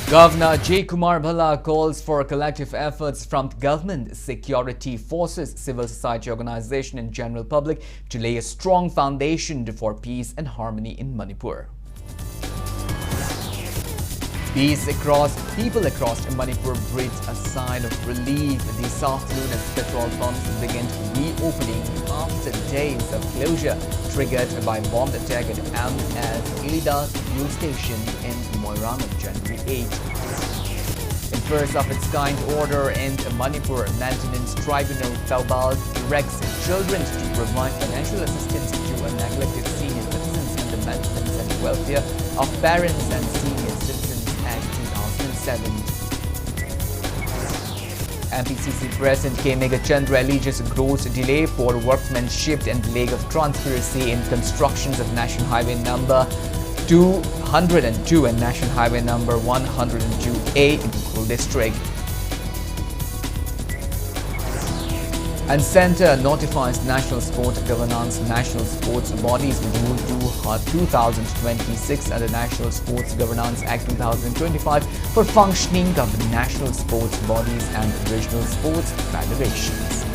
Governor J. Kumar Bhalla calls for collective efforts from government, security forces, civil society organization and general public to lay a strong foundation for peace and harmony in Manipur. People across Manipur breathed a sigh of relief this afternoon as petrol pumps began reopening after days of closure triggered by bomb attack at MS Ilidas fuel station in Moiran on January 8. In first of its kind order in Manipur, Maintenance Tribunal Taubal directs children to provide financial assistance to neglected senior citizens and the maintenance and welfare of parents and senior citizens Act 2007. MPCC President K. Megachandra alleges gross delay for workmanship and leg of transparency in constructions of National Highway number 202 and National Highway number 102A in Petrol district. And Centre notifies National Sports Governance National Sports Bodies with Rule 2026 and the National Sports Governance Act 2025 for functioning of the national sports bodies and regional sports federations.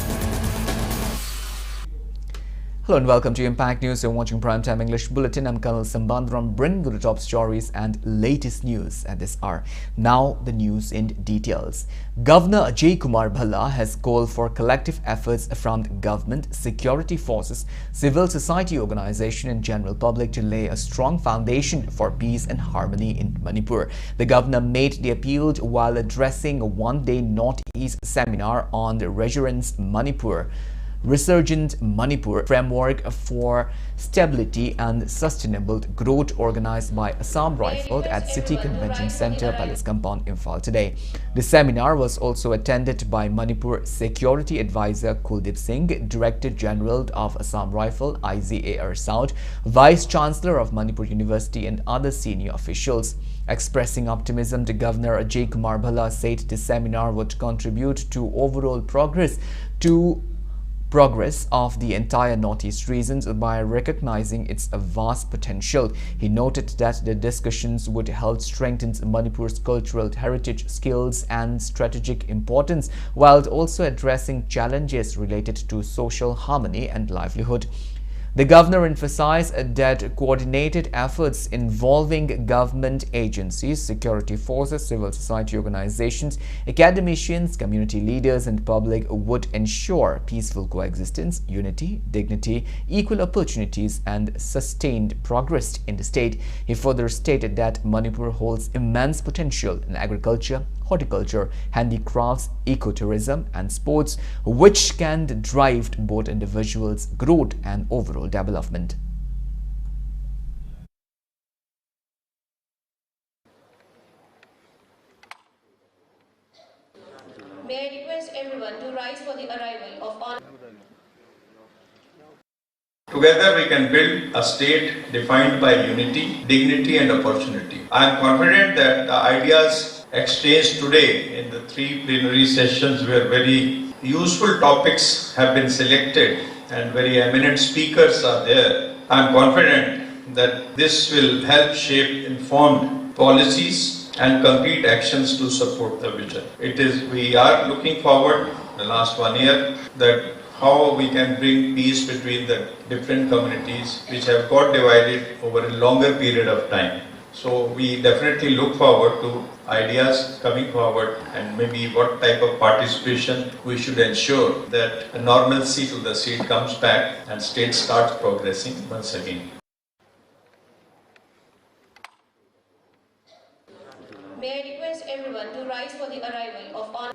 Hello and welcome to Impact News. You're watching Primetime English Bulletin. I'm Colonel SHAMBANDURAM, bringing you the top stories and latest news at this hour. Now the news in details. Governor J. Kumar Bhalla has called for collective efforts from government, security forces, civil society organization and general public to lay a strong foundation for peace and harmony in Manipur. The governor made the appeal while addressing a one-day Northeast seminar on the Resurgent Manipur Framework for Stability and Sustainable Growth organized by Assam Rifle at City Convention Center, Palace Compound, Imphal today. The seminar was also attended by Manipur Security Advisor Kuldeep Singh, Director General of Assam Rifle, IZAR South, Vice Chancellor of Manipur University and other senior officials. Expressing optimism, the Governor J. Kumar Bhalla said the seminar would contribute to overall progress of the entire Northeast regions by recognizing its vast potential. He noted that the discussions would help strengthen Manipur's cultural heritage, skills and strategic importance, while also addressing challenges related to social harmony and livelihood. The governor emphasized that coordinated efforts involving government agencies, security forces, civil society organizations, academicians, community leaders and public would ensure peaceful coexistence, unity, dignity, equal opportunities and sustained progress in the state. He further stated that Manipur holds immense potential in agriculture, horticulture, handicrafts, ecotourism and sports, which can drive both individuals' growth and overall development. May I request everyone to rise for the arrival of honor. Together we can build a state defined by unity, dignity and opportunity. I am confident that the ideas exchanged today in the three plenary sessions where very useful topics have been selected and very eminent speakers are there. I am confident that this will help shape informed policies and concrete actions to support the vision. We are looking forward the last 1 year that how we can bring peace between the different communities which have got divided over a longer period of time. So we definitely look forward to ideas coming forward and maybe what type of participation we should ensure that a normalcy to the state comes back and state starts progressing once again. May I request everyone to rise for the arrival of honor.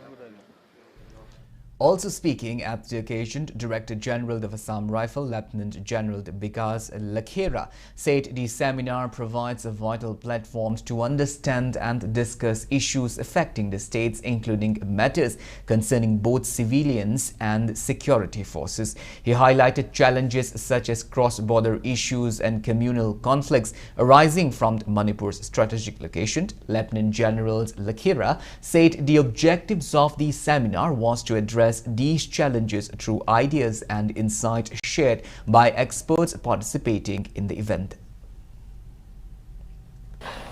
Also speaking at the occasion, Director General of Assam Rifle, Lieutenant General Bikas Lakhera, said the seminar provides a vital platform to understand and discuss issues affecting the states, including matters concerning both civilians and security forces. He highlighted challenges such as cross-border issues and communal conflicts arising from Manipur's strategic location. Lieutenant General Lakhera said the objectives of the seminar was to address these challenges through ideas and insight shared by experts participating in the event.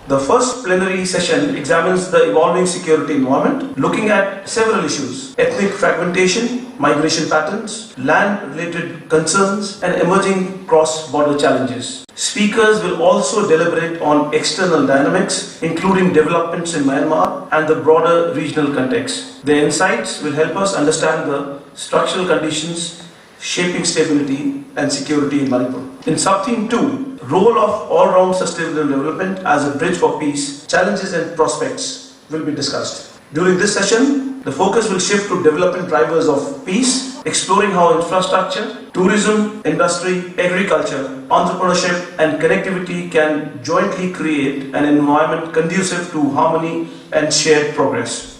The first plenary session examines the evolving security environment, looking at several issues: ethnic fragmentation, migration patterns, land-related concerns, and emerging cross-border challenges. Speakers will also deliberate on external dynamics, including developments in Myanmar and the broader regional context. Their insights will help us understand the structural conditions shaping stability and security in Manipur. In Sub-Theme 2, role of all-round sustainable development as a bridge for peace, challenges and prospects will be discussed. During this session, the focus will shift to development drivers of peace, exploring how infrastructure, tourism, industry, agriculture, entrepreneurship and connectivity can jointly create an environment conducive to harmony and shared progress.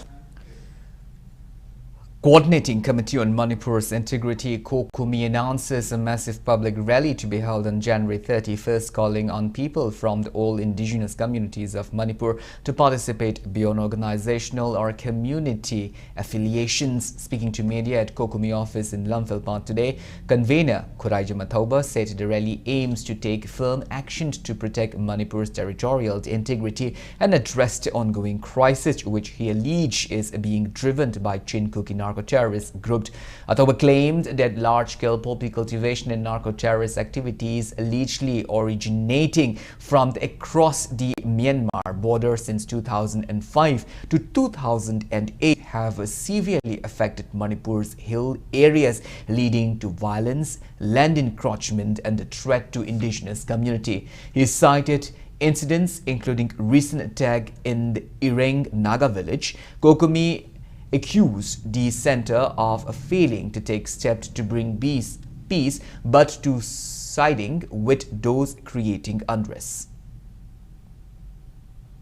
Coordinating Committee on Manipur's Integrity, COCOMI, announces a massive public rally to be held on January 31st, calling on people from all indigenous communities of Manipur to participate beyond organizational or community affiliations. Speaking to media at COCOMI office in Lamphel today, convener Khuraija Mathauba said the rally aims to take firm action to protect Manipur's territorial integrity and address the ongoing crisis, which he alleged is being driven by Chinkuki narco-terrorist group. Athoba claimed that large-scale poppy cultivation and narco-terrorist activities allegedly originating from across the Myanmar border since 2005 to 2008 have severely affected Manipur's hill areas, leading to violence, land encroachment and a threat to indigenous community. He cited incidents including recent attack in the Ireng Naga village. COCOMI accused the center of failing to take steps to bring peace, but to siding with those creating unrest.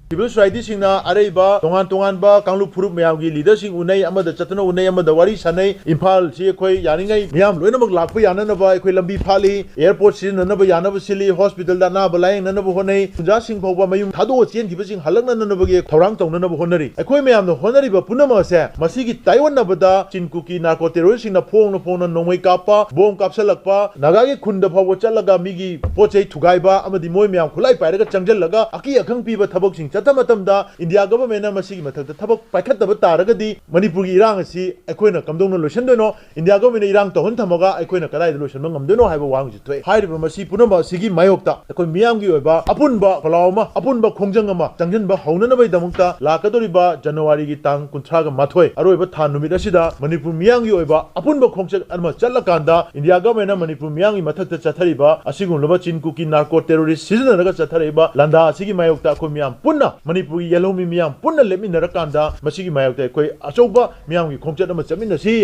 Civil society singna areba tongan ba kanglu phurup mayam gi leader sing unai amada chatna unai amada wari sanai imphal si khoi yaningai miyam loinamak lakpa yana ba khoi lambi phali airport sin na ba yana ba sili hospital da na ba laing na ba honai punja sing phawba mayum thado chen gi sing halak na ba gi thorang tong na ba honari khoi mayam no honari ba punama se masi gi taiwan na ba da Chinkuki narco terrorist sing na phong na nongmai kapa bom kapsalakpa naga gi khunda phawba chalaga mi gi pochei thugai ba amadi moi mayam khulai pairaga changjal laga aki akhang pi ba thabak sing India government na masigi mathakta thabak paikhataba taragadi Manipur gi irang asi akoina kamdongna loisandeno India government irang tohon thamaga akoina kadai loisanba ngamdeno haiba wang ji thoi hairiba masi punama sigi mayokta akoi miyam gi oiba apunba kalauma apunba khongjang ama changjanba haunana bai damukta lakadoriba January gi tang 30 ga mathoi aroiba than numit asida Manipur miyam gi oiba apunba khongchak ama chalakanda India government na Manipur miyam gi mathakta chathariba asigum loba Chinkuki narco terrorist seasonaraga chathariba landa asigi mayokta akoi miyam punna Manipur yellow miyam punna lemi narakanda masigi mayokta koi achoba miyam gi khomchat ama chamina si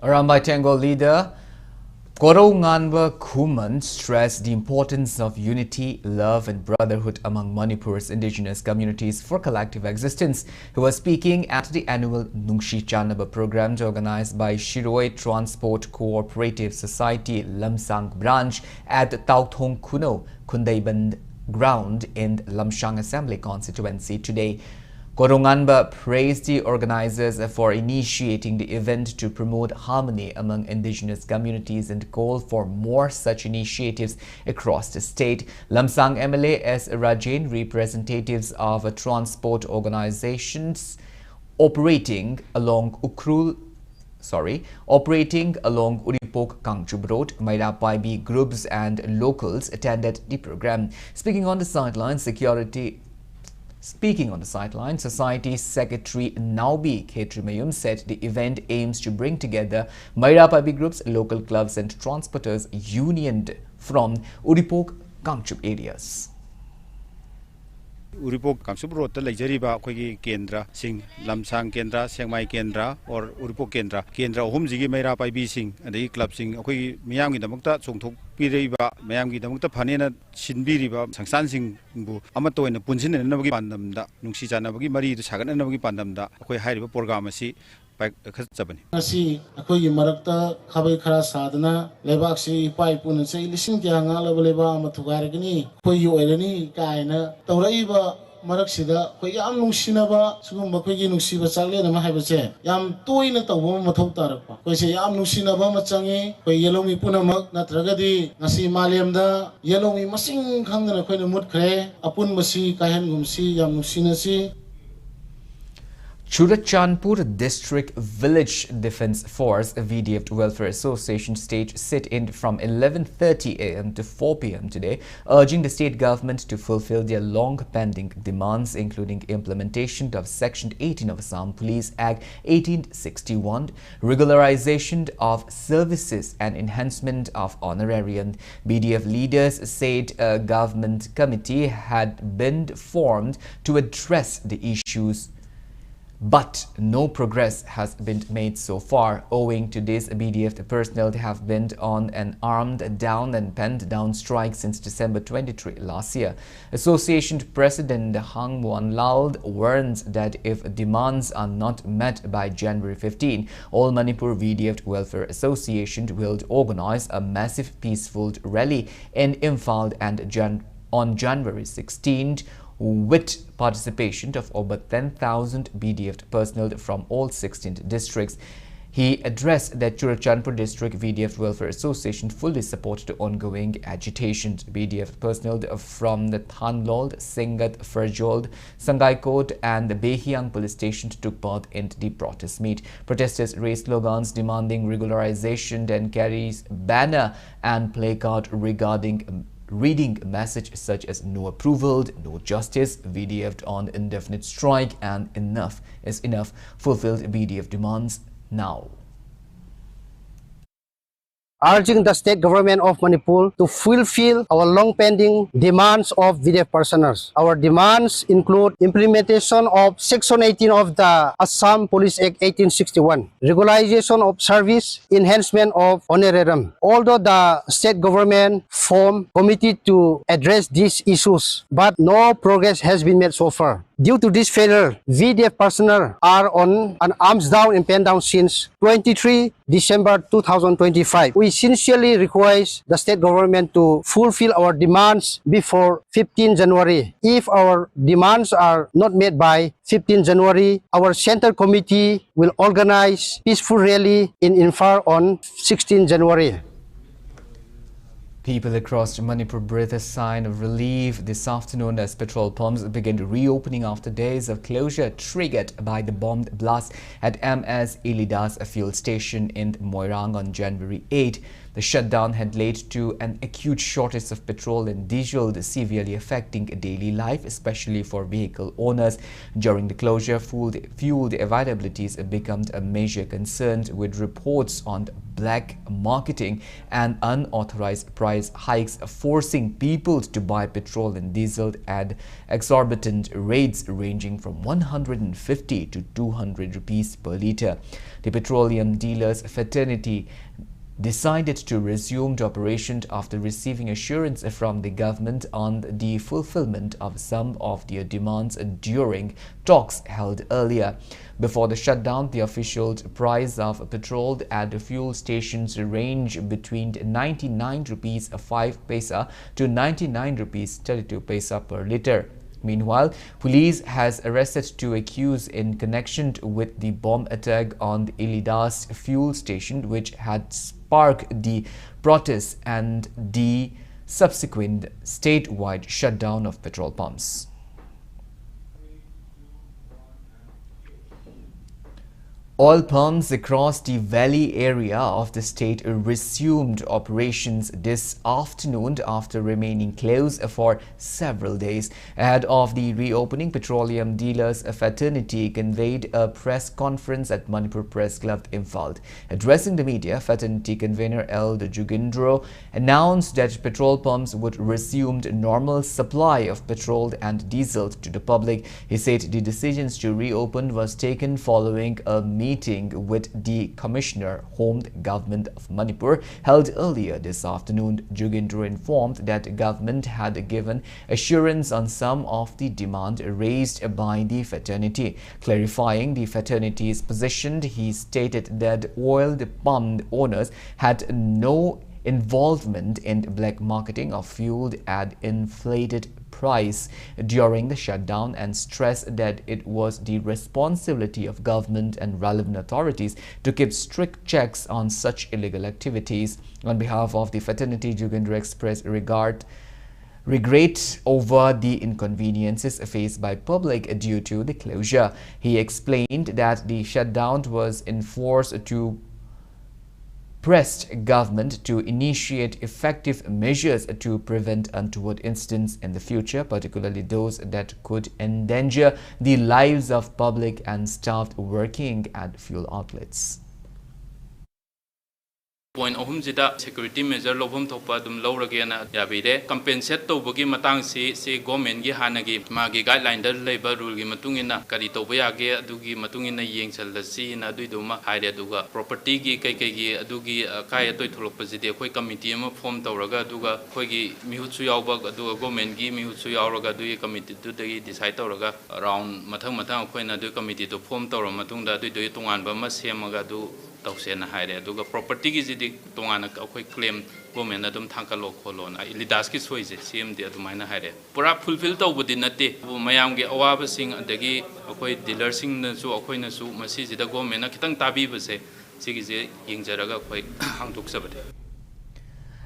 Arambai Tango leader Koronganba Kuman stressed the importance of unity, love and brotherhood among Manipur's indigenous communities for collective existence. He was speaking at the annual Churachandpur program organized by Shiroi Transport Cooperative Society Lamsang branch at Tauthong Kuno, Kundaiban ground in Lamshang Assembly constituency today. Koronganba praised the organizers for initiating the event to promote harmony among indigenous communities and called for more such initiatives across the state. Lamsang MLA S. Rajain, representatives of transport organizations operating along Uripok Kangchub Road, Mairapaibi groups and locals attended the program. Speaking on the sideline, Society Secretary Naubi Ketrimayum said the event aims to bring together Mairapaibi groups, local clubs and transporters unioned from Uripok Kangchub areas. Uripok Kangchub Road Lajariba Kogi Kendra, Sing Lamsang Kendra, Sangmai Kendra, or Uripok Kendra, Humzigi Maira Pai Sing, and the club sing Kogi Miami the Mukta, Songtok Piriba, Miami the Mukta Panena, Shinbiriba, Sangsan Sing Bu, Amato and the Punsin and Navagi Pandam, Nungshijanavagi Marie, the Sagan and Navagi Pandam, Koi High Porgamasi. Asi akogi marakta khabai khara sadana lebak si pai pun sei lising kya nga leba mathugar gini koi oirani kaina tawrai ba marak sida khoi yam nungsinaba sugumba khoi gi nungsiba chagle na ma haibase yam toina tawbo mathau tarakpa khoi se yam nungsinaba machangi khoi yelomi punamak natragadi ngasi malemda yelomi masing khangna khoi na mutkhre apun masi kahen gumsi yam nungsinasi. Churachandpur District Village Defence Force VDF Welfare Association staged sit-in from 11:30 a.m. to 4 p.m. today, urging the state government to fulfill their long-pending demands, including implementation of Section 18 of Assam Police Act 1861, regularization of services and enhancement of honorarium. BDF leaders said a government committee had been formed to address the issues, but no progress has been made so far. Owing to this, BDF personnel have been on an armed down and penned down strike since December 23 last year. Association President Hang Wan Lal warns that if demands are not met by January 15, All Manipur VDF Welfare Association will organize a massive peaceful rally in Imphal and on January 16th, with participation of over 10,000 BDF personnel from all 16 districts. He addressed that Churachandpur District VDF Welfare Association fully supported the ongoing agitation. BDF personnel from the Thanlol, Singat, Farjol, Sangaikot and the Behiang police stations took part in the protest meet. Protesters raised slogans demanding regularization and carries banner and placard regarding reading a message such as no approval, no justice, VDF on indefinite strike, and enough is enough, fulfilled BDF demands now. Urging the state government of Manipur to fulfill our long-pending demands of VDF personnel. Our demands include implementation of Section 18 of the Assam Police Act 1861, regularization of service, enhancement of honorarium. Although the state government formed committee to address these issues, but no progress has been made so far. Due to this failure, VDF personnel are on an arms down and pen down since 23 December 2025. We sincerely request the state government to fulfill our demands before 15 January. If our demands are not met by 15 January, our center committee will organize peaceful rally in Imphal on 16 January. People across Manipur breathed a sign of relief this afternoon as petrol pumps began reopening after days of closure triggered by the bomb blast at MS Ilidas fuel station in Moirang on January 8. The shutdown had led to an acute shortage of petrol and diesel, severely affecting daily life, especially for vehicle owners. During the closure, fuel availability has become a major concern, with reports on black marketing and unauthorized price hikes forcing people to buy petrol and diesel at exorbitant rates ranging from 150 to 200 rupees per litre. The Petroleum Dealers Fraternity decided to resume operation after receiving assurance from the government on the fulfillment of some of their demands during talks held earlier. Before the shutdown, the official price of petrol at the fuel stations range between 99 rupees 5 paisa to 99 rupees 32 paisa per litre. Meanwhile, police has arrested two accused in connection with the bomb attack on the Ilidas fuel station, which had sparked the protests and the subsequent statewide shutdown of petrol pumps. Oil pumps across the valley area of the state resumed operations this afternoon after remaining closed for several days. Ahead of the reopening, Petroleum Dealers Fraternity convened a press conference at Manipur Press Club, Imphal. Addressing the media, Fraternity convener L. Jugindro announced that petrol pumps would resume normal supply of petrol and diesel to the public. He said the decisions to reopen was taken following a meeting with the Commissioner, Home Government of Manipur, held earlier this afternoon. Jugindro informed that the government had given assurance on some of the demand raised by the fraternity. Clarifying the fraternity's position, he stated that oil pump owners had no involvement in black marketing of fuel at inflated price during the shutdown and stressed that it was the responsibility of government and relevant authorities to keep strict checks on such illegal activities. On behalf of the fraternity, Jugendra expressed regret over the inconveniences faced by public due to the closure. He explained that the shutdown was enforced to pressed government to initiate effective measures to prevent untoward incidents in the future, particularly those that could endanger the lives of public and staff working at fuel outlets. Point ahumsida security measure lobhom thopa dum lawragena yabire compensate tawbagi matang si government gi hanagi magi guideline da labor rule gi matungina kari tawba yage adugi matungina yengsalasi na duiduma haire aduga property gi kai gi adugi kai atoi tholopasidi khoi committee ama form tawraga aduga khoi gi mihutsu yawba aduga government gi mihutsu yawraga adugi committee tu dagi decide tawraga around mathang khoina du committee to form tawra matungda du tongan ba ma semaga du tawsena haire aduga property gi jidi tongana akhoi claim government adum thangkalo kholona lidas ki soise cmd adumaina haire pura fulfill tawbudi nate mayam gi awaba sing adagi akhoi dealer sing na su akhoi na su masi jida government na kitang tabi base sigi je yingjaraga akhoi hangduk sabade.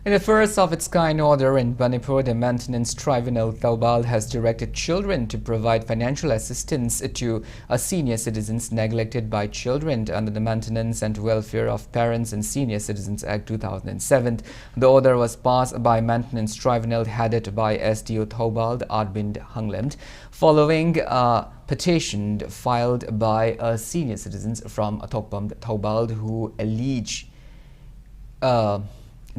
In the first of its kind order in Manipur, the Maintenance Tribunal Taubal has directed children to provide financial assistance to senior citizens neglected by children under the Maintenance and Welfare of Parents and Senior Citizens Act 2007. The order was passed by Maintenance Tribunal headed by SDO Taubal Arvind Hangland following a petition filed by senior citizens from Atokpam Taubal who allege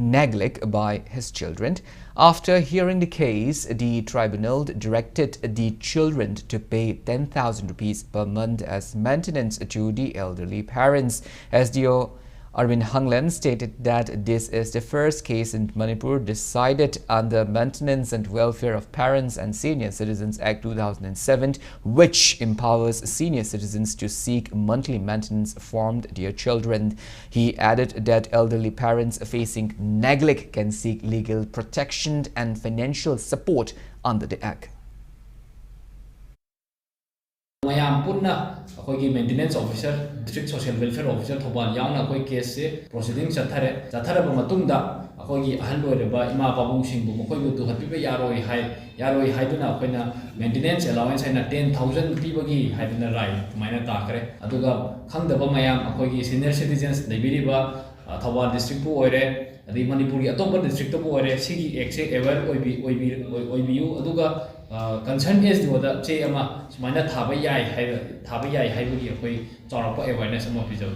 neglect by his children. After hearing the case, the tribunal directed the children to pay 10,000 rupees per month as maintenance to the elderly parents. SDO Arvind Hangland stated that this is the first case in Manipur decided under Maintenance and Welfare of Parents and Senior Citizens Act 2007, which empowers senior citizens to seek monthly maintenance from their children. He added that elderly parents facing neglect can seek legal protection and financial support under the Act. Mayam punna akogi maintenance officer district social welfare officer thobal yauna akoi case se proceeding chathare ba matungda akogi ahal loireba ima babung singbu mokoi bu du hapibe yaroi haiduna akoina maintenance allowance haina 10,000 pibagi haiduna rai maina takare aduga khangdaba mayam akogi senior citizens lebiriba thobal district bu oire adi manipur gi atop district bu oire sigi exe ever oibiu aduga concern is the che ama smaina thaba yai haibagi akoi chaurapa awareness ama pijau.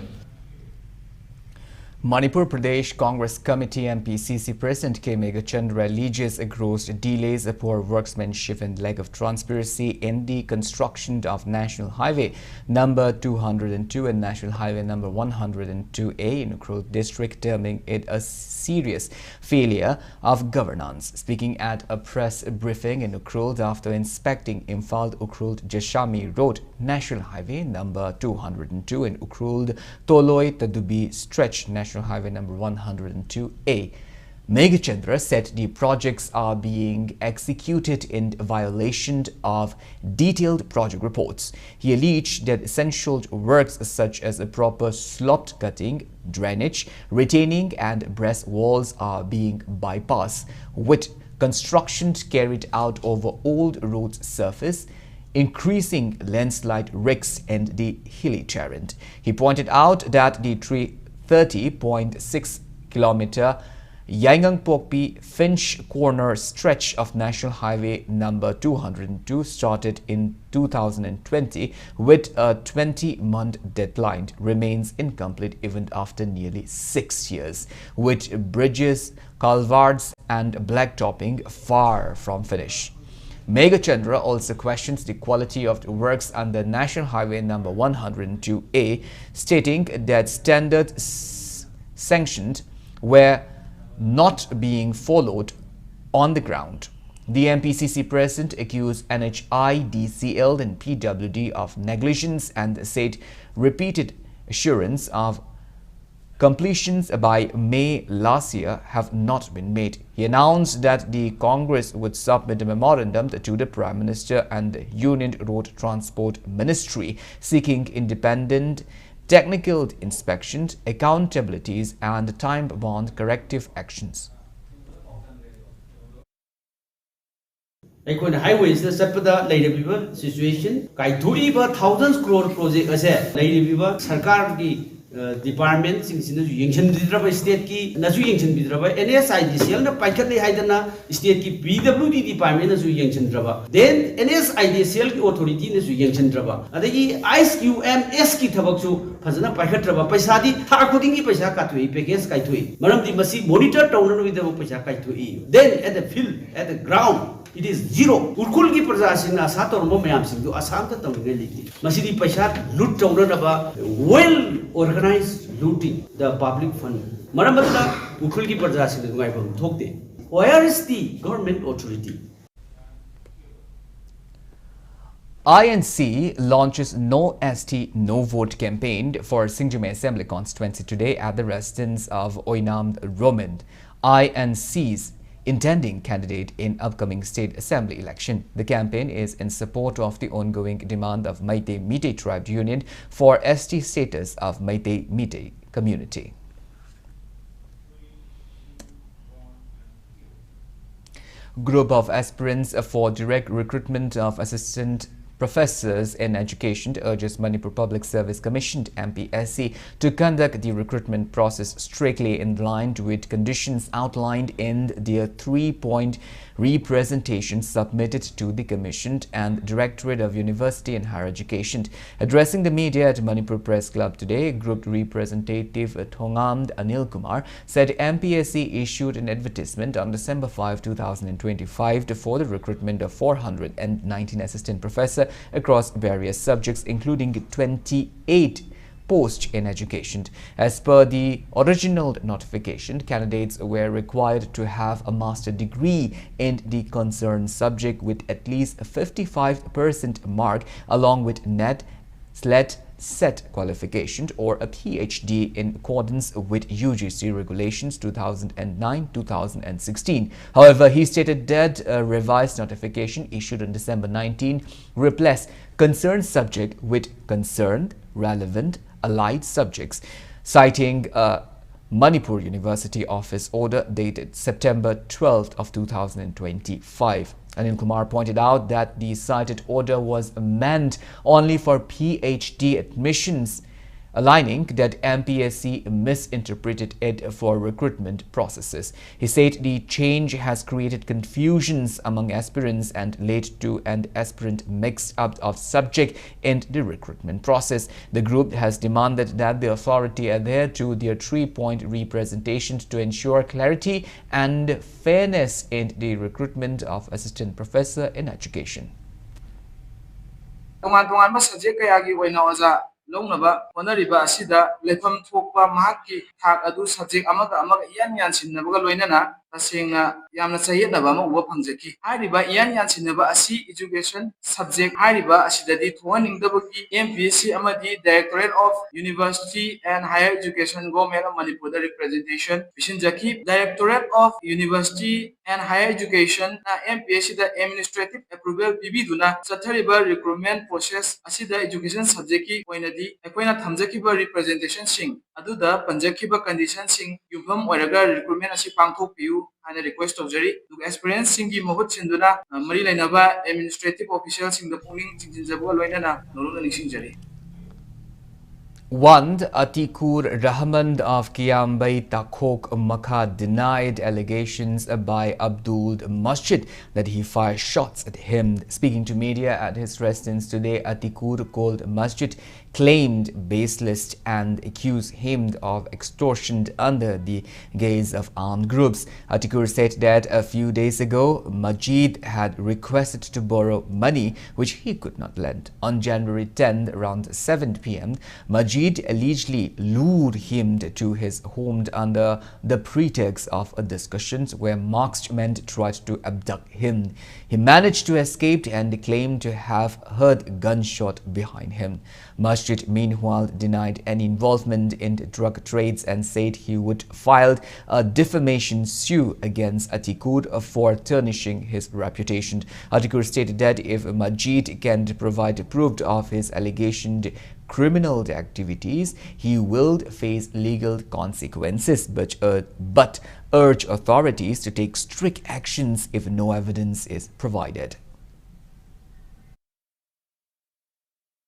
Manipur Pradesh Congress Committee MPCC President K. Megachandra alleges gross delays, poor workmanship and lack of transparency in the construction of National Highway number 202 and National Highway number 102A in Ukhrul district, terming it a serious failure of governance. Speaking at a press briefing in Ukhrul after inspecting Imphal Ukhrul Jashami Road National Highway number 202 in Ukhrul Toloi Tadubi stretch National Highway number 102A, Megachandra said the projects are being executed in violation of detailed project reports. He alleged that essential works such as a proper slot cutting, drainage, retaining and breast walls are being bypassed, with construction carried out over old road surface, increasing landslide risks and the hilly terrain. He pointed out that the 30.6 kilometer Yangang-Pokpi Finch Corner stretch of National Highway number 202 started in 2020 with a 20-month deadline remains incomplete even after nearly 6 years, with bridges, culverts and blacktopping far from finish. Megachandra also questions the quality of the works under National Highway number 102A, stating that standards sanctioned were not being followed on the ground. The MPCC president accused NHI, DCL and PWD of negligence and said repeated assurance of completions by May last year have not been made. He announced that the Congress would submit a memorandum to the Prime Minister and the Union Road Transport Ministry seeking independent technical inspections, accountabilities and time-bound corrective actions. ꯑꯩꯈꯣꯏꯅ highways ꯆꯠꯄꯗ ꯂꯩꯔꯤꯕ situation ꯀꯥꯏꯊꯣꯛꯏꯕ thousands crore project ꯑꯁꯦ ꯂꯩꯔꯤꯕ ꯁꯔꯀꯥꯔꯒꯤ department ꯁꯤꯡꯁꯤꯅꯁꯨ ꯌꯦꯡꯁꯤꯟꯕꯤꯗ꯭ꯔꯕ state ꯀꯤ ꯅꯁꯨ ꯌꯦꯡꯁꯤꯟꯕꯤꯗ꯭ꯔꯕ NSIDCL ꯅ ꯄꯥꯏꯈꯠꯂꯦ ꯍꯥꯏꯗꯅ state ꯀꯤ PWD department नसु यंगचंद्रबा then NSIDCL की authority नसु यंगचंद्रबा अदगी ISQMS की थबकसु फजना पाइखट्रबा पैसादी था खुदिंगी पैसा काथुई पैकेज काइथुई मरमदी मसी मॉनिटर टौनन विदब पैसा काइथुई then at the field at the ground it is zero उर्कुल की प्रजा सिंह आशा तौरम मयाम सिंह आसाम त तौनगे लिथि मसीदी पैसा लूट टौननबा well organized looting the public fund मरमदला उर्कुल की प्रजा Singh गाइबम थोकते where is the government authority? INC launches No ST No Vote campaign for Singjume Assembly constituency today at the residence of Oinam Roman, INC's intending candidate in upcoming state assembly election. The campaign is in support of the ongoing demand of Meitei Meitei Tribe Union for ST status of Meitei Meitei community. Group of aspirants for direct recruitment of assistant professors in education urges Manipur Public Service Commission MPSC to conduct the recruitment process strictly in line with conditions outlined in their 3-point representation submitted to the Commission and Directorate of University and Higher Education. Addressing the media at Manipur Press Club today, Group Representative Thongam Anil Kumar said MPSC issued an advertisement on December 5, 2025 for the recruitment of 419 assistant professors across various subjects, including 28 posts in education. As per the original notification, candidates were required to have a master's degree in the concerned subject with at least a 55% mark along with NET, SLET, SET qualification or a PhD in accordance with UGC regulations 2009-2016. However, he stated that a revised notification issued on December 19 replaced concerned subject with concerned, relevant, allied subjects, citing a Manipur University office order dated September 12th of 2025. Anil Kumar pointed out that the cited order was meant only for PhD admissions, aligning that MPSC misinterpreted it for recruitment processes. He said the change has created confusions among aspirants and led to an aspirant mixed up of subject in the recruitment process. The group has demanded that the authority adhere to their 3-point representation to ensure clarity and fairness in the recruitment of assistant professor in education. Longnaba Honoriba Asida Lefam Tokpa Mahaki Hak Adu subject Amaga Yan Yansin Nabaga Loinana Tasina Yamna Sayedaba Wapanzeki Hariba Yan Yansin Naba Asi education subject Hariba Asidadi Twaning Dabuki MPSC Amadi Directorate of University and Higher Education Government of Manipur representation Vishinjaki Directorate of University and Higher Education MPSC the administrative approval Bibiduna Satariba recruitment process Asida education subject Equina Tamzakiba representation sing, Aduda, Panjakiba condition sing, Yupam, Waraga, recruitment as Panko Piu, and a request of Jerry to experience Singi Mohut Sinduna, Marila Nava, administrative officials in the polling Jinjabua Loinana, Noruna Nishinjari. One, Atikur Rahman of Kiambay Takok Makha denied allegations by Abdul Masjid that he fired shots at him. Speaking to media at his residence today, Atikur called Masjid claimed baseless and accused him of extortion under the gaze of armed groups. Atikur said that a few days ago, Majid had requested to borrow money which he could not lend. On January 10, around 7 p.m., Majid allegedly lured him to his home under the pretext of a discussion where marksmen tried to abduct him. He managed to escape and claimed to have heard gunshot behind him. Masjid Rashid, meanwhile, denied any involvement in drug trades and said he would file a defamation suit against Atikur for tarnishing his reputation. Atikur stated that if Majid can provide proof of his alleged criminal activities, he will face legal consequences, but urge authorities to take strict actions if no evidence is provided.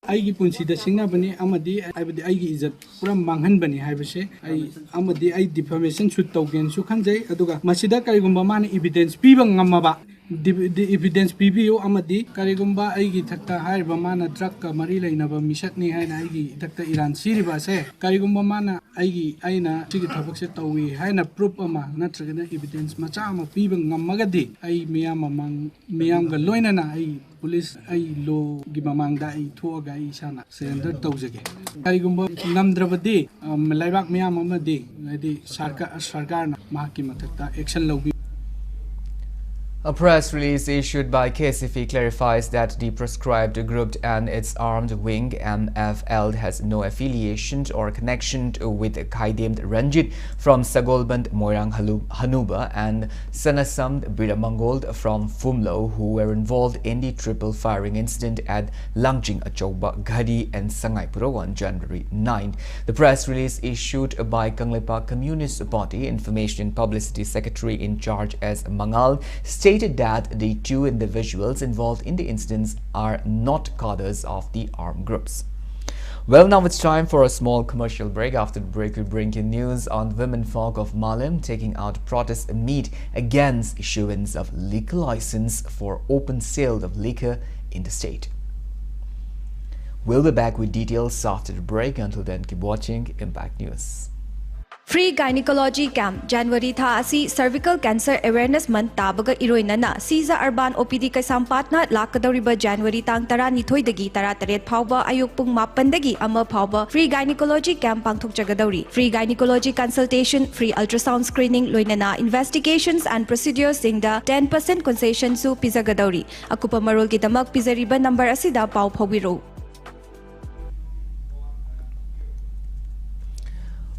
I punsida singnabani amadi aibadi aigi izat pura manghanbani haibase ai amadi ai defamation suit tawgen su khanjai aduga masida karigumba mana evidence piba ngamaba the evidence PBO amadi karigumba aigi thakta haiba mana drug ka mari lainaba misakni haina aigi thakta Iran siriba se karigumba mana aigi aina sigi thabak se tawi haina proof ama natragana evidence macha ama piba ngamagadi ai miyam ga loinana ai police ai law gi mamangda ai thoga ai sana surrender tawjage karigumba ngamdrabadi laibak miyam amadi adi sarkarna mahaki mathakta action lawbi. A press release issued by KCF clarifies that the proscribed group and its armed wing MFL has no affiliation or connection with Kaidemed Ranjit from Sagolband Moirang Hanuba and Sanasam Biramangol from Fumlo, who were involved in the triple firing incident at Langjing Achoba, Ghadi and Sangaipuro on January 9. The press release issued by Kanglepa Communist Party Information and Publicity Secretary in charge as Mangal stated that the two individuals involved in the incidents are not cadres of the armed groups. Well, now it's time for a small commercial break. After the break, we bring you news on women folk of Malom taking out protest amid against issuance of liquor license for open sale of liquor in the state. We'll be back with details after the break. Until then, keep watching Impact News. Free Gynecology Camp January tha asi Cervical Cancer Awareness Month tabaga iroinana Siza Urban OPD Kaisampatna lakadoriba January tang 12 dagi 13 phawba ayuk pung 8 dagi ama phawba Free Gynecology Camp pangthokjagadauri. Free Gynecology Consultation, free ultrasound screening loinana investigations and procedures singda 10% concession su pizagadauri. Akupa marol kidamak pizariba number asida paw phawiro.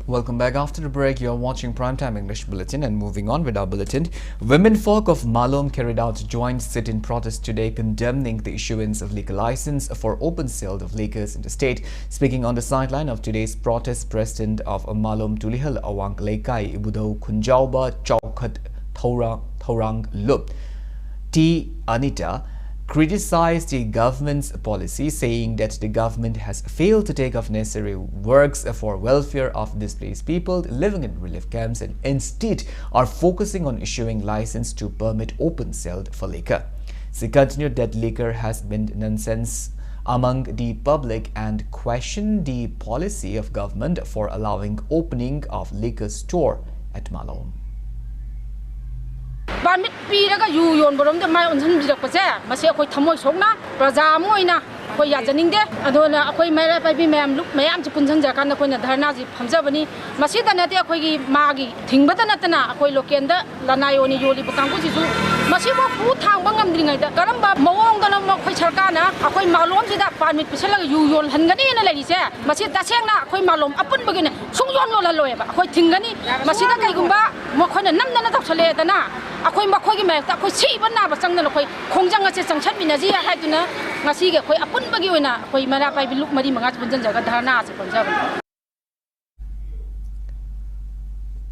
Welcome back. After the break, you're watching Primetime English Bulletin, and moving on with our bulletin. Women folk of Malom carried out a joint sit-in protest today condemning the issuance of liquor license for open sale of liquors in the state. Speaking on the sideline of today's protest, President of Malom Tulihal Awang Leikai Ibudau Kunjauba Chaukat Thaurang Lup T. Anita criticized the government's policy, saying that the government has failed to take off necessary works for welfare of displaced people living in relief camps and instead are focusing on issuing license to permit open sale for liquor. She continued that liquor has been nonsense among the public and questioned the policy of government for allowing opening of liquor store at Malom. Permit piraga yu yon borom de mai onsan birakpase mase akoi thamoi sokna praja moina akoi yajaningde adona akoi mera pai bi mayam luk mayam chi punjang jakan akoi na dharna ji phamjabani mase da nate akoi gi magi thingbata natana akoi lokenda lanayoni yoli bukangku ji su mase ba pu thang bangam dringai da karamba mawong da na akoi sarkar na akoi malom ji da permit pisalaga yu yon hangani na lagi se mase taseng na akoi malom apun bagine sung yon lo laloe ba akoi thingani mase da kai gumba mo khoi na namna na thapsale da na akoi makhoi gi mek akoi siba na ba changna akoi khongjang ase changchat minaji haiduna ngasi ge akoi apun bagi oina akoi mara pai biluk mari manga punjan jaga dharna ase panjab.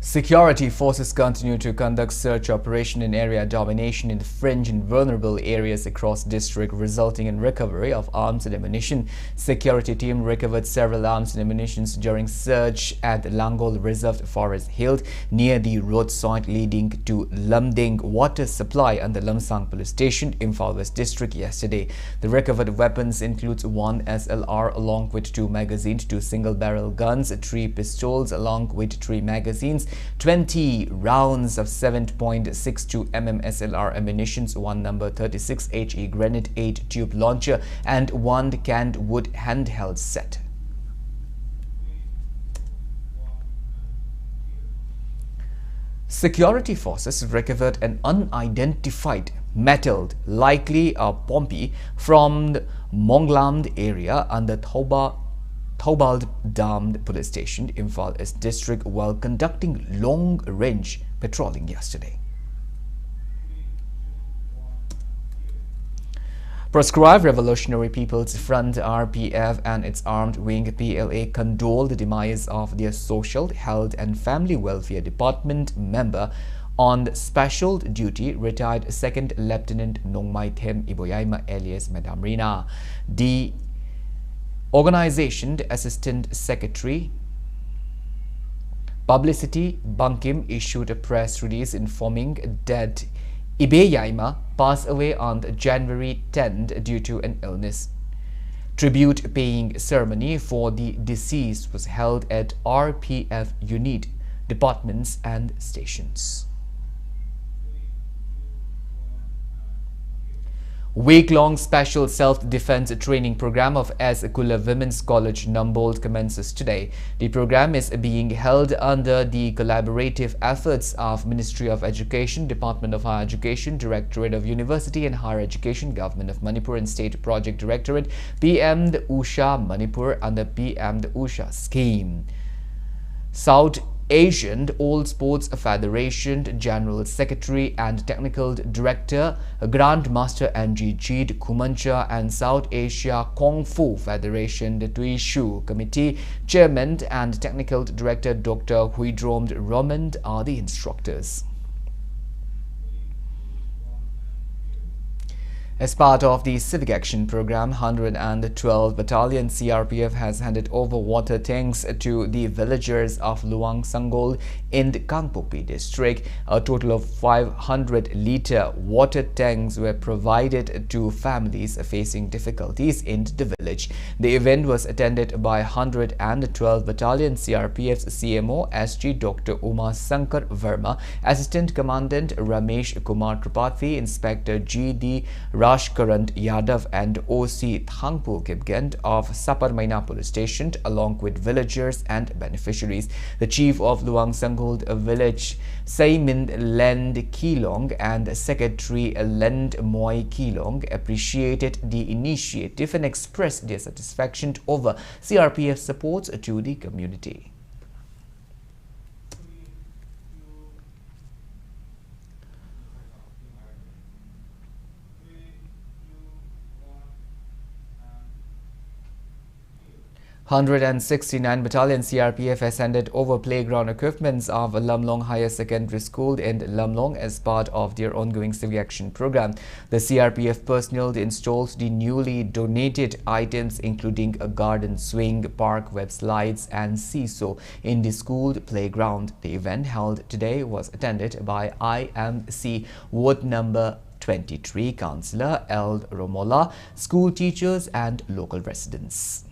Security forces continue to conduct search operation in area domination in the fringe and vulnerable areas across district, resulting in recovery of arms and ammunition. Security team recovered several arms and ammunition during search at Langol Reserved Forest Hill near the roadside leading to Lamding water supply under Lamsang Police Station, Imphal West District yesterday. The recovered weapons includes one SLR along with 2 magazines, 2 single-barrel guns, 3 pistols along with 3 magazines, 20 rounds of 7.62 mm SLR ammunition, 1 number 36 HE grenade, 8 tube launcher and 1 canned wood handheld set. Security forces recovered an unidentified metal, likely a Pompi, from the Monglamd area under Thoba Thoubal Dam Police Station, Imphal East District, while conducting long-range patrolling yesterday. Proscribed Revolutionary People's Front (RPF) and its armed wing PLA condoled the demise of their Social, Health and Family Welfare Department member on special duty, retired 2nd Lieutenant Nongmai Them Iboyaima alias Madam Rina. The organization Assistant Secretary Publicity Bankim issued a press release informing that Iboyaima passed away on January 10th due to an illness. Tribute-paying ceremony for the deceased was held at RPF unit, departments and stations. Week-long special self-defense training program of S. Kula Women's College, Nambold commences today. The program is being held under the collaborative efforts of Ministry of Education, Department of Higher Education, Directorate of University and Higher Education, Government of Manipur and State Project Directorate, PM Usha Manipur under PM Usha scheme. South Asian All Sports Federation General Secretary and Technical Director Grandmaster NG Jeet Kumancha and South Asia Kung Fu Federation Tuishu Committee Chairman and Technical Director Dr. Huidrom Romand are the instructors. As part of the Civic Action Program, 112 Battalion CRPF has handed over water tanks to the villagers of Luang Sanggol in the Kangpopi district. A total of 500-litre water tanks were provided to families facing difficulties in the village. The event was attended by 112 Battalion CRPF's CMO SG Dr. Uma Sankar Verma, Assistant Commandant Ramesh Kumar Tripathi, Inspector GD Rashkarant Yadav and OC Thangpur Kipgent of Saparmaina Police Station, along with villagers and beneficiaries. The Chief of Luang Sanggol Village, Saimin Lend Kilong, and Secretary Lend Moy Kilong appreciated the initiative and expressed their satisfaction over CRPF support to the community. (169) Battalion CRPF has handed over playground equipments of Lamlong Higher Secondary School in Lamlong as part of their ongoing civic action program. The CRPF personnel installed the newly donated items including a garden swing, park web slides and seesaw in the school playground. The event held today was attended by IMC Ward number 23 Councillor L. Romola, school teachers and local residents.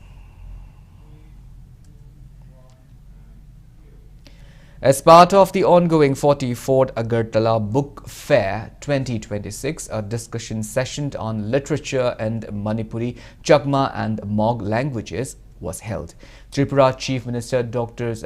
As part of the ongoing 44th Agartala Book Fair 2026, a discussion session on literature and Manipuri, Chakma and Mog languages was held. Tripura Chief Minister Dr.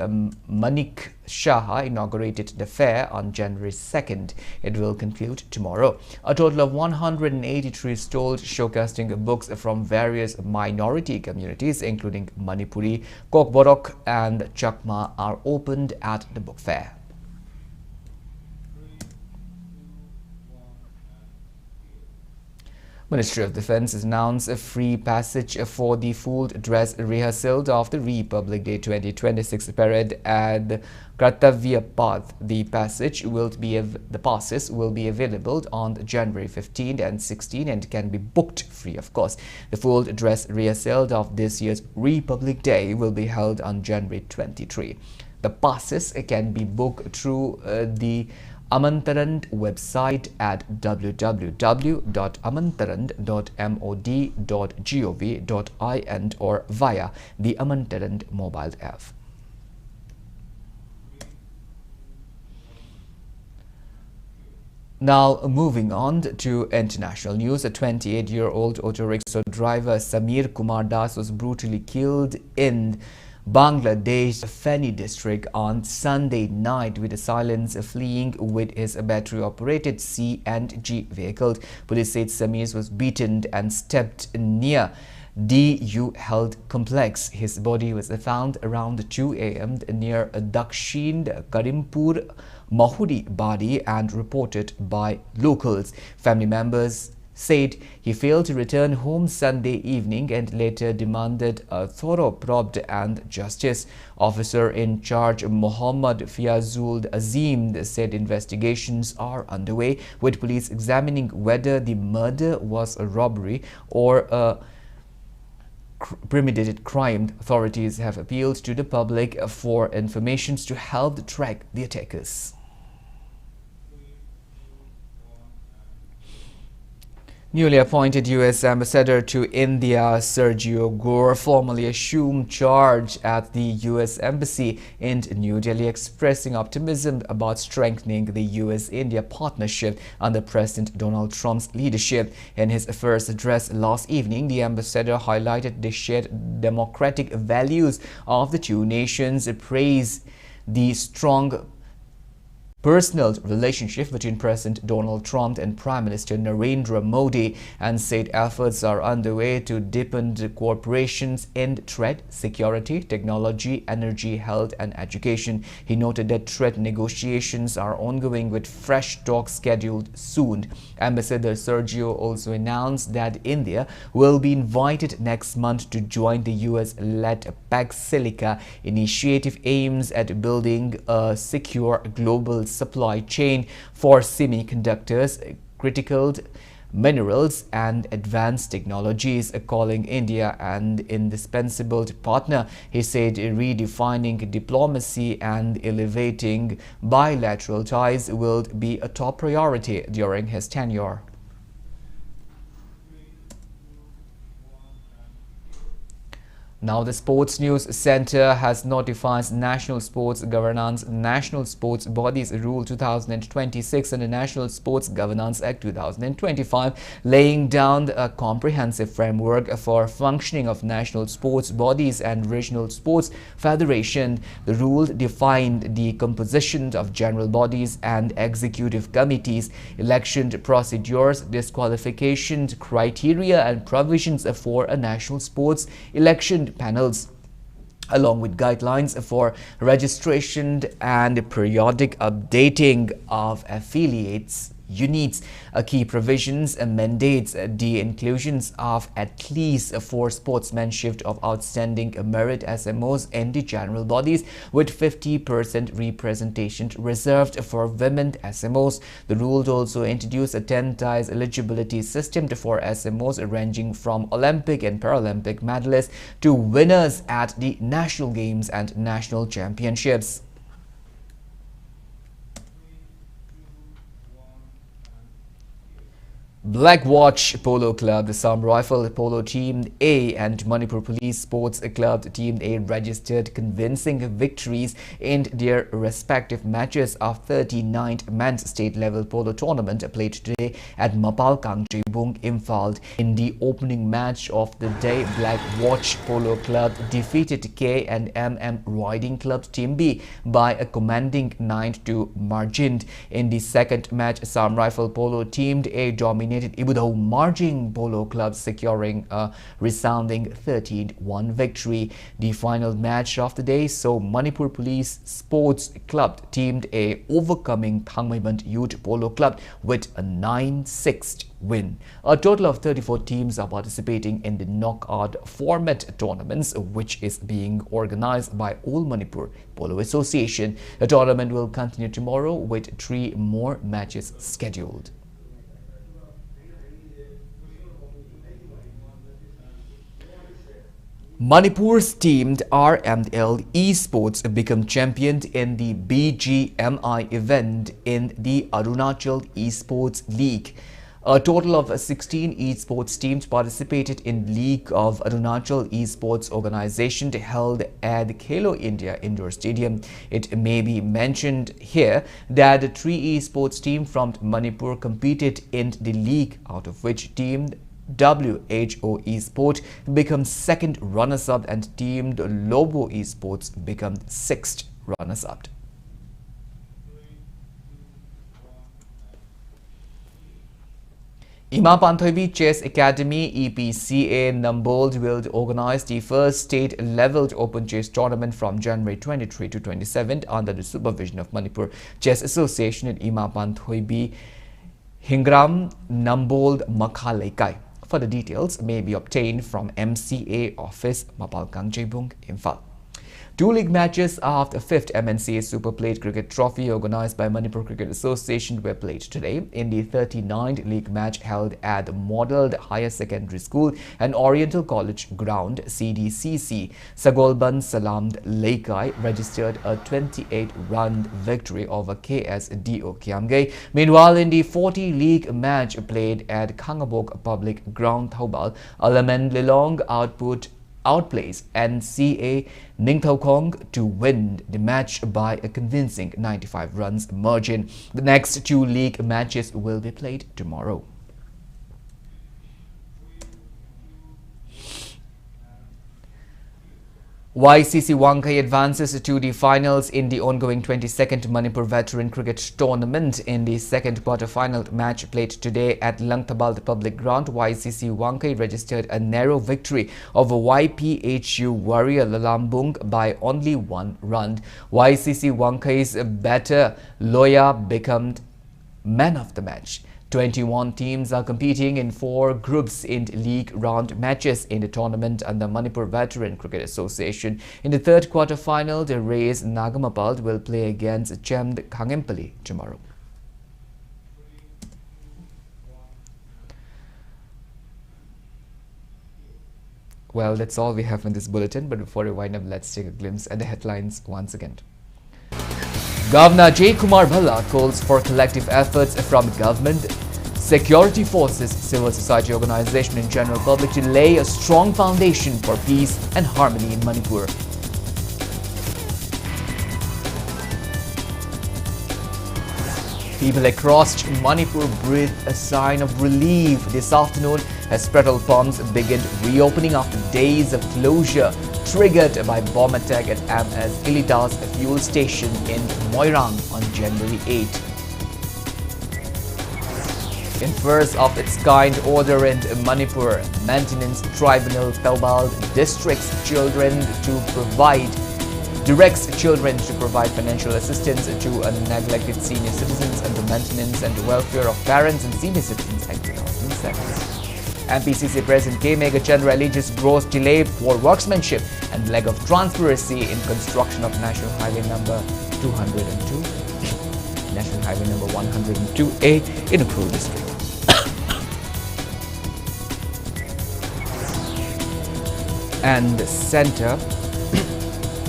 Manik Shah inaugurated the fair on January 2nd. It will conclude tomorrow. A total of 183 stalls showcasing books from various minority communities, including Manipuri, Kokborok and Chakma, are opened at the book fair. Ministry of Defence has announced a free passage for the full dress rehearsal of the Republic Day 2026 parade at Kartavya Path. The passes will be available on January 15 and 16 and can be booked free of cost. The full dress rehearsal of this year's Republic Day will be held on January 23. The passes can be booked through the Amantaran website at www.amantaran.mod.gov.in or via the Amantaran mobile app. Now moving on to international news, a 28-year-old auto rickshaw driver Samir Kumar Das was brutally killed in Bangladesh Feni district on Sunday night, with assailants fleeing with his battery-operated CNG vehicle. Police said Samir was beaten and stabbed near DU Health Complex. His body was found around 2 a.m. near Dakshin Karimpur Mahudi Badi and reported by locals. Family members said he failed to return home Sunday evening and later demanded a thorough probe and justice. Officer in charge Muhammad Fiazul Azim said investigations are underway, with police examining whether the murder was a robbery or a premeditated crime. Authorities have appealed to the public for information to help track the attackers. Newly appointed U.S. Ambassador to India, Sergio Gore, formally assumed charge at the U.S. Embassy in New Delhi, expressing optimism about strengthening the U.S.-India partnership under President Donald Trump's leadership. In his first address last evening, the ambassador highlighted the shared democratic values of the two nations, praised the strong personal relationship between President Donald Trump and Prime Minister Narendra Modi, and said efforts are underway to deepen the cooperations in trade, security, technology, energy, health and education. He noted that trade negotiations are ongoing with fresh talks scheduled soon. Ambassador Sergio also announced that India will be invited next month to join the US-led PAC Silica initiative aims at building a secure global supply chain for semiconductors, critical minerals and advanced technologies, calling India an indispensable partner. He said redefining diplomacy and elevating bilateral ties will be a top priority during his tenure. Now, the Sports News Center has notified National Sports Governance National Sports Bodies Rule 2026 and the National Sports Governance Act 2025, laying down a comprehensive framework for functioning of national sports bodies and regional sports federation. The rule defined the composition of general bodies and executive committees, election procedures, disqualification criteria, and provisions for a national sports election panels, along with guidelines for registration and periodic updating of affiliates units. Key provisions mandates the inclusions of at least 4 sportsmanship of outstanding merit SMOs in the general bodies, with 50% representation reserved for women SMOs. The rule also introduced a 10-tier eligibility system for SMOs ranging from Olympic and Paralympic medalists to winners at the national games and national championships. Black Watch Polo Club, the Assam Rifle Polo Team A and Manipur Police Sports Club Team A registered convincing victories in their respective matches of 39th Men's State Level Polo Tournament played today at Mapal Kangtribung, Imphal. In the opening match of the day, Black Watch Polo Club defeated K and MM Riding Club Team B by a commanding 9-2 margin. In the second match, Assam Rifle Polo Team A dominated Ibudao Marching Polo Club, securing a resounding 13-1 victory. The final match of the day saw Manipur Police Sports Club Team A overcoming Thangmaiband Youth Polo Club with a 9-6 win. A total of 34 teams are participating in the knockout format tournaments, which is being organized by All Manipur Polo Association. The tournament will continue tomorrow with 3 more matches scheduled. Manipur's team RML Esports become champion in the BGMI event in the Arunachal Esports League. A total of 16 esports teams participated in League of Arunachal Esports organization held at the Khelo India Indoor Stadium. It may be mentioned here that 3 esports teams from Manipur competed in the league, out of which team WHO Esport becomes 2nd runners-up and team Lobo Esports become 6th runners-up. Ima Panthoibi Chess Academy EPCA Nambold will organize the first state-level open chess tournament from January 23 to 27 under the supervision of Manipur Chess Association at Ima Panthoibi Hingram Nambold Makhalaikai. Further details may be obtained from MCA office Mapal Kangjebung, Imphal. 2 league matches of the 5th MNCA Super Plate Cricket Trophy organized by Manipur Cricket Association were played today. In the 39th league match held at the Modelled Higher Secondary School and Oriental College Ground, CDCC, Sagolban Salamd Laikai registered a 28-run victory over KSDO Kiamgay. Meanwhile, in the 40 league match played at Kangabok Public Ground, Thaubal, Alaman Lilong outplays NCA Ningthau to win the match by a convincing 95 runs margin. The next 2 league matches will be played tomorrow. YCC Wankai advances to the finals in the ongoing 22nd Manipur Veteran Cricket Tournament. In the second quarter-final match played today at Langtabal Public Ground, YCC Wankai registered a narrow victory over YPHU Warrior Lalambung by only 1 run. YCC Wankai's batter Loya became man of the match. 21 teams are competing in 4 groups in league round matches in the tournament under Manipur Veteran Cricket Association. In the third quarter-final, the Rays Nagamapal will play against Chemd Kangempally tomorrow. Well, that's all we have in this bulletin, but before we wind up, let's take a glimpse at the headlines once again. Governor J. Kumar Bhalla calls for collective efforts from government, security forces, civil society organization and general public to lay a strong foundation for peace and harmony in Manipur. People across Manipur breathed a sign of relief this afternoon as petrol pumps began reopening after days of closure triggered by bomb attack at MS Ilitas fuel station in Moirang on January 8. In first of its kind order in Manipur, Maintenance Tribunal Taubal directs children to provide financial assistance to neglected senior citizens under Maintenance and Welfare of Parents and Senior Citizens Act 2007. MPCC President K. Megachandra alleges gross delay for workmanship and leg of transparency in construction of National Highway number 202, National Highway number 102A in Ukrul district. And the Centre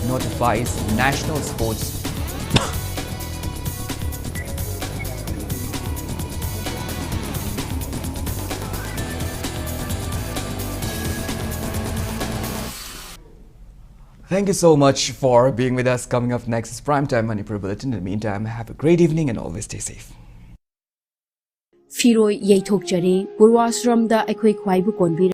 notifies National Sports Thank you so much for being with us. Coming up next is Primetime Manipur Bulletin. In the meantime, have a great evening and always stay safe. Firoi Yaitok Jare, Purwasram da Equi Kwaibu Konbi.